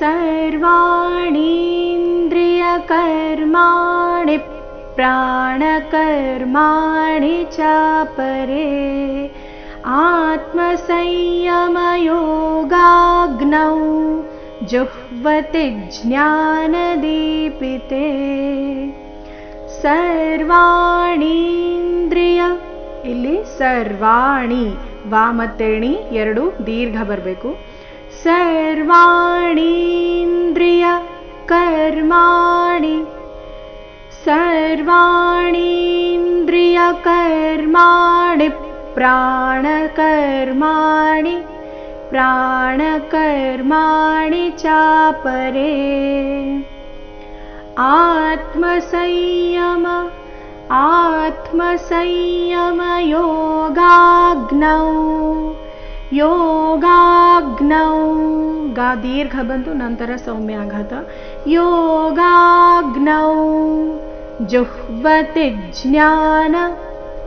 सर्वाणीन्द्रियकर्माणि प्राणकर्माणि चापरे आत्मसंयमयोगाग्नौ जुह्वति ज्ञानदीपिते सर्वाणीन्द्रिಯ ಇಲ್ಲಿ ಸರ್ವಾಣಿ ವಾ ಮತ್ತೆ ಣಿ ಎರಡು ದೀರ್ಘ ಬರಬೇಕು. ಸರ್ವಾಣೀಂದ್ರಿಯ ಕರ್ಮಾಣಿ ಸರ್ವಾಣೀಂದ್ರಿಯ ಕರ್ಮಾಣಿ ಪ್ರಾಣಕರ್ಮಾಣಿ ಪ್ರಾಣಕರ್ಮಾಣಿ ಚಾಪರೇ ಆತ್ಮಸಂಯಮ ಆತ್ಮಸಂಯಮಯೋಗಾಗ್ನೌ ಯೋಗಾಗ್ನೌ ಗಾ ದೀರ್ಘ ಬಂತು ನಂತರ ಸೌಮ್ಯಾಘಾತ ಯೋಗಾಗ್ನೌ ಜುಹ್ವತಿ ಜ್ಞಾನ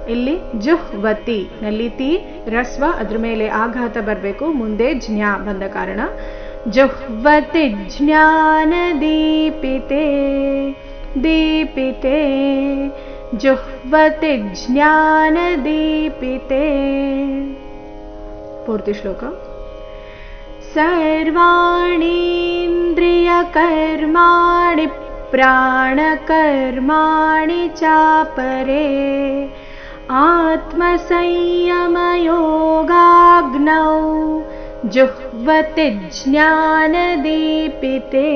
ಇಲ್ಲಿ ಜುಹ್ವತಿ ನಲ್ಲಿ ತಿ ರಸ್ವ ಅದ್ರ ಮೇಲೆ ಆಘಾತ ಬರಬೇಕು ಮುಂದೆ ಜ್ಞಾ ಬಂದ ಕಾರಣ ಜುಹ್ವತಿ ಜ್ಞಾನ ದೀಪಿತೆ ದೀಪಿತೆ ಜುಹ್ವತಿ ಜ್ಞಾನ ದೀಪಿತೆ ಪೂರ್ತಿ ಶ್ಲೋಕ ಸರ್ವಾಣೀಂದ್ರಿಯಕರ್ಮಾಣಿ ಪ್ರಾಣಕರ್ಮಾಣಿ ಚಾಪರೇ ಆತ್ಮಸಂಯಮಯೋಗಾಗ್ನೌ ಜುಹ್ವತಿ ಜ್ಞಾನದೀಪಿತೆ